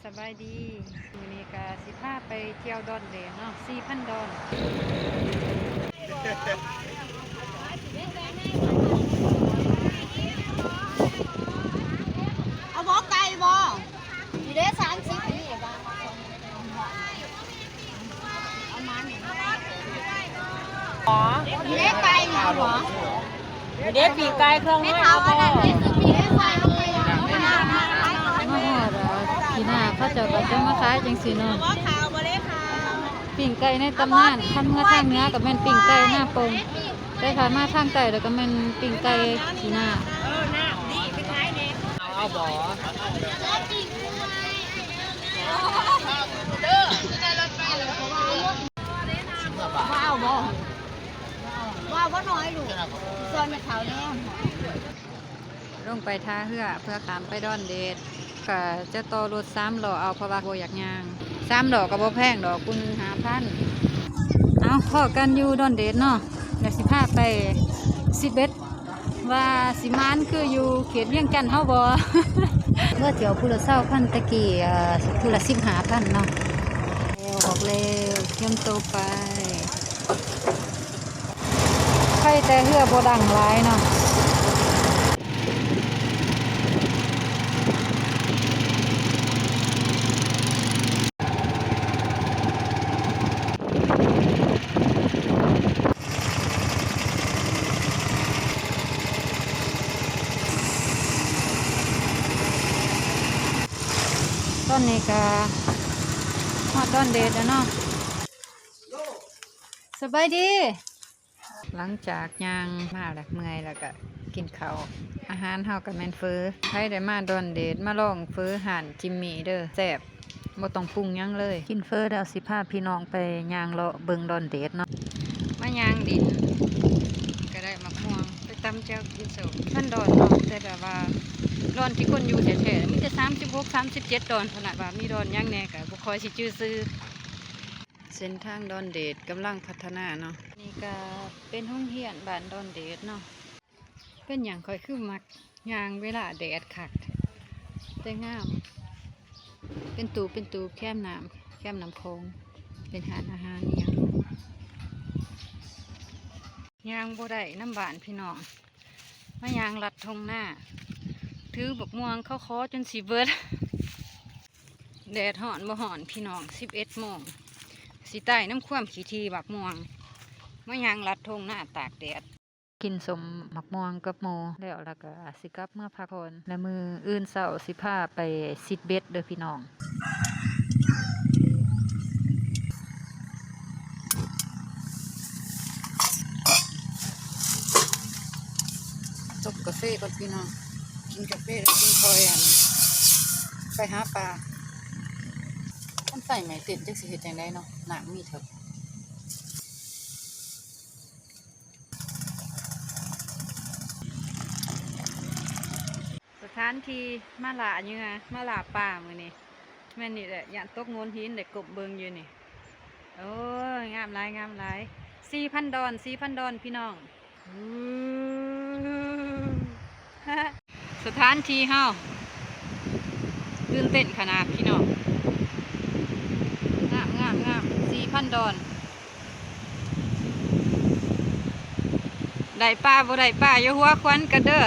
บายดีมื้อนี้ก็สิพาไปเที่ยวดอนเดนเนาะ4,000 ดอนเอาบ่ไก่บ่อยู่ได้30นี่บ่เอามานี่อ๋ออยู่ได้ไก่นี่เอาบ่อยู่เด็ดปีกไก่เครื่อง ไม่ น้อย เท่า เอา อัน บ่ นั้นนี่คือปีได้ไก่ลงไปแล้วไม่น่ามา มาฮอดพี่หน้าเขาเจ้าก็จะมาขายจังซี่เนาะ บ่ขาวบ่ได้ขาว ปิ้งไก่ในตำนานคันเมื่อทางเหนือก็แม่นปิ้งไก่หน้าปงแต่ถ้ามาทางใต้แล้วก็แม่นปิ้งไก่พี่หน้า เอาบ่ ว้าวบ่ว้าวบ่น้อยลูกซอยไม่เท่าแน่ ลงไปท่าเรือเพื่อข้ามไปดอนเดดก็จะต่อรถ3 ล้อเอาเพราะว่าบ่อยากย่าง3 ล้อก็บ่แพงดอกกูนึง5,000เอาพอกันอยู่ดอนเดดเนาะเดี๋ยวสิพาไป11ว่าสิมานคืออยู่เขตเวียงจันทน์เฮาบ่ เมื่อเที่ยวผู้ละ20,000ตะกี้ผู้ละ15,000เนาะออกแล้วเตรียมตัวไปใครแต่เรือบ่ดังหลายเนาะตอนนี้ก็ฮอดดอนเดดแล้วเนาะสบายดี หลังจากย่างมาแล้วเมื่อยแล้วก็กินข้าวอาหารเฮากับแม่นเฟอใครได้มาดอนเดดมาลองเฟอห่านจิมมี่เด้อแซ่บบ่ต้องปรุงหยังเลยกินเฟอแล้วสิพาพี่น้องไปย่างเลาะเบิ่งดอนเดดเนาะมาย่างดินก็ได้มักม่วงไปตำแจ่วกินสุกท่านดอนเนาะแต่แบบว่าดอนที่คนอยู่แท้ๆมีแต่36 37 ดอนขนาดว่ามีดอนย่างแน่ก็บ่ค่อยสิจื้อซื่อเส้นทางดอนเดดกำลังพัฒนาเนาะนี่ก็เป็นโรงเรียนบ้านดอนเดดเนาะเป็นหยังค่อยคือมักย่างเวลาแดดคักแต่งามเป็นตูแคมน้ำโคงเป็นหาดอาหารนี่ยังย่างบ่ได้น้ำบานพี่น้องมาย่างลัดทงหน้าถือบักม่วงเข้าคอจนสีเบิด แดดห่อนบ่ห่อนพี่น้อง11 โมงสีใต้น้ำคว่ำขี้ทีบักม่วงมายางลัดทงหน้าตากแดดกินสมบักม่วงกับโมแล้วก็สิกลับเมื่อพักผ่อนและมืออื่นเสาร์สิพาไปซิดเบ็ดเด้อพี่น้องตบกาแฟก่อนพี่น้องกินกาแฟแล้วกินคอยไปหาปลามันใส่ไหมติดจักสิเฮ็ดจังไดเนาะหนักมีเถอะสถานที่มาหลาเนื้อมาหลาป่ามื้อนี้แม่นนี่แหละย่านตกโงนหินได้กบเบิงอยู่นี่โอ้ยงามหลาย4,000 ดอนพี่น้องสถานที่เฮาตื่นเต้นขนาดพี่น้องงาม4,000 ดอนได้ป้าบ่ได้ป้าอย่าหัวควันกันเด้อ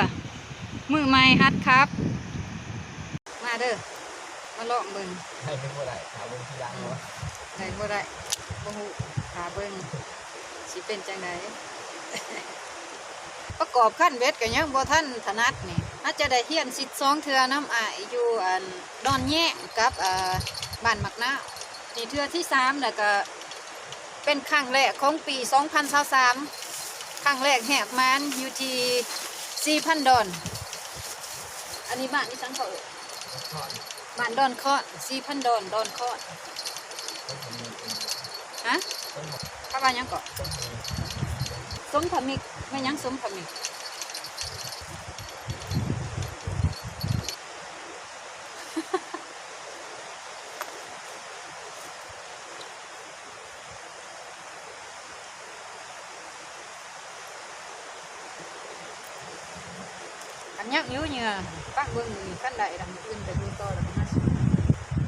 มือใหม่ฮัดครับมาเด้อมาลองเบิ่ง ให้เป็นบ่ได้ถามเบิ่งทีหลังเนาะ ได้บ่ได้บ่ฮู้หาเบิ่งสิเป็นจังได ประกอบขั้นเบ็ดก็ยังบ่ทันถนัดนี่อาจจะได้เฮียนสิ2 เทื่อน้ำอ้ายอยู่ดอนแยงกับบ้านมักนาวนี่เทื่อที่3แล้วก็เป็นครั้งแรกของปี2023ครั้งแรกแหกมานอยู่ที่4,000 ดอนอันนี้บ้านนี่สังเขาเอ่ยบ้านดอนเคาะ4,000 ดอนเคาะฮะเขาว่าหยังเกาะสมพมิกไม่หยังสมพมิกอันยักษ์นิ้วเหงื่อปักเบิ้งขั้นใดดังอื่นแต่ดูต่อแล้วก็มา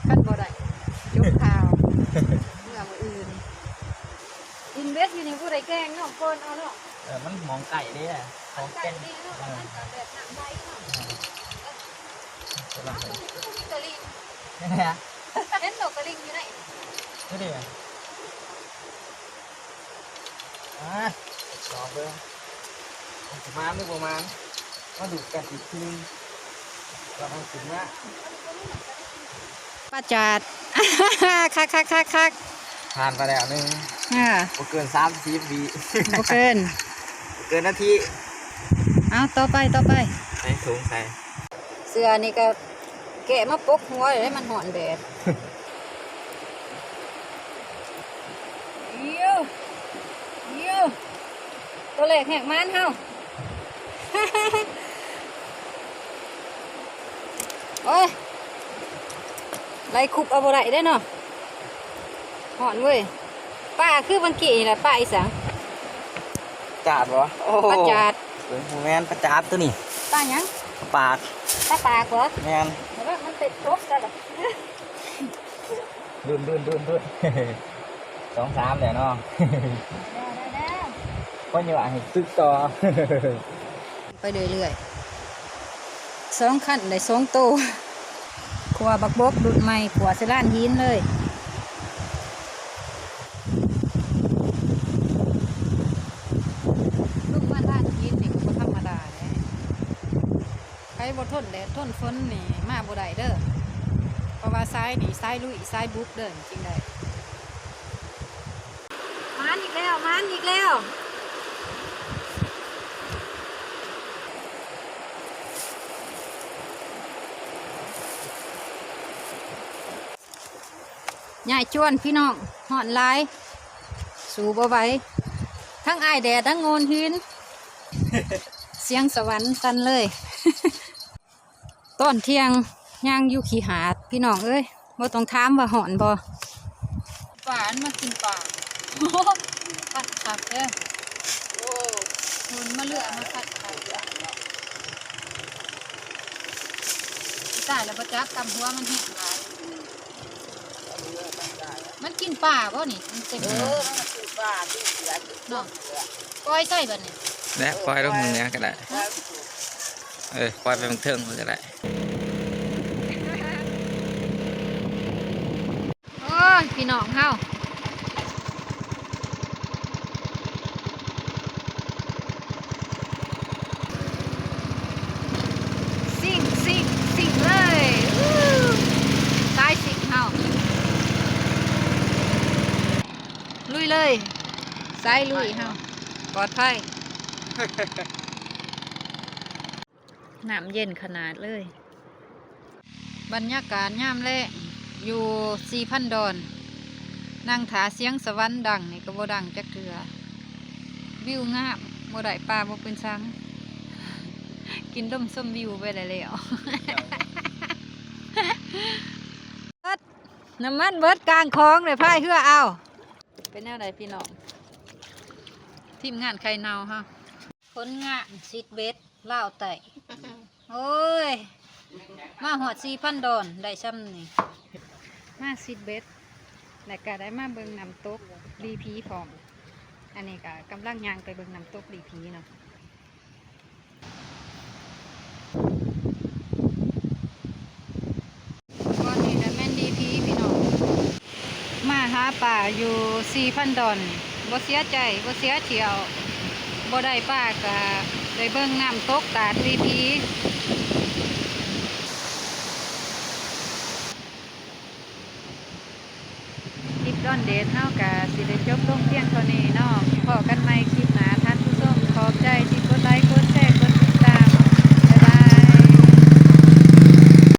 ขั้นบ่ ได้แกงเนาะคนเอาเนาะ มันมองไก่เด้ของ ไก่ เป็น นี่เนาะมันก็แบบน้ำใบเนาะ กำลังเลย มีกะลิง เนี่ย เห็นดอกกะลิงอยู่ไหน นี่ดิสอบเลยประมาณไม่ประมาณก็ดูกันอีกทีก็ต้องถึงว่า ป้าจาด คักผ่านไปแล้วนึง อ่า บ่เกิน30 วิ บ่เกิน เกินนาที เอาต่อไป ใส่ถุงใส่ เสื้อนี่ก็แกะมาปกหัวเลยให้มันหอนแดดยิ้วตัวเล็กแหกมันเฮา โอ้ยไล่คุบเอาบ่ได้ได้เนาะหอนเว้ยป้าคือวันกี่นี่แหละป้าอีสัง จาดวะโอ้ ป้าจาด เป็นแมนประจาดตัวนี้ ป้าหยัง ปาก ป้าปากเหรอ แมน เห็นว่ามันติดครบกันเหรอ ดุน 2-3แหละเนาะ ได้ ก็อยู่อ่ะให้ตึกต่อ ไปเรื่อยๆ2ขั้นได้2ตัวขวาบักบกดุดใหม่ขวาเสล้านหินเลยลูกมาด้านหินนี่ก็บ่ธรรมดาแน่ใครบ่ทนแดดทนฝนนี่มาบ่ได้เด้อเพราะว่าซ้ายนี่ซ้ายลุยซ้ายบุกเด้อจริงได้มานอีกแล้วใหญ่จวนพี่น้องหอนหลายสูบ่ไหวทั้งอ้ายแดดทั้งโงนหิน เสียงสวรรค์สั่นเลย ต้นเที่ยงย่างอยู่ขี้หาดพี่น้องเอ้ยบ่ต้องถามว่าหอนบ่ป่านมากินป่า พัดขับเด้อโอ้หุ่นมาเลือกมาพัดขับตายแล้วบ่จักกำหัวมันแห้งหลายมันกินป่าบ่นี่มันเต็มมันกินป่าที่เสือเนาะก้อยใส่บ่นี่ และปล่อยลงมือก็ได้ปล่อยไปมันเทิงก็ได้ โอ้ยพี่น้องเฮาสิ่งเลยสายสิ่งเฮาลุยเลยสายลุยเฮาปลอดภัย น้ำเย็นขนาดเลย บรรยากาศย่ามแลงอยู่4,000 ดอนนั่งถาเสียงสวรรค์ดังนี่ก็บ่ดังจักเทื่อวิวงามบ่ได้ปลาบ่เป็นซัง กินด้มส้มวิวไปได้แล้ว น้ำมันเบิดกลางคลองเลยพายเพื่อเอาเป็นแนวใดพี่น้องทีมงานไข่เนาฮะผลงานซิดเบสล่าวไต่ โอ้ยมาหอด4,000 ดอนได้ซ้ำนี่มาซิดเบสแล้วก็ได้มาเบิ่งน้ำตกรีพีพร้อมอันนี้ก็กำลังย่างไปเบิ่งน้ำตกรีพีเนาะก่อนนี้ก็แม่นรีพีพี่น้องมาหาป่าอยู่ 4,000 ดอนบ่เสียใจบ่เสียเที่ยวบ่ได้ป่าก็ได้เบิ่งน้ำตกตาดรีพีคลิปดอนเดทเนาะกะสิได้จบลงเพียงเท่านี้เนาะพอกัน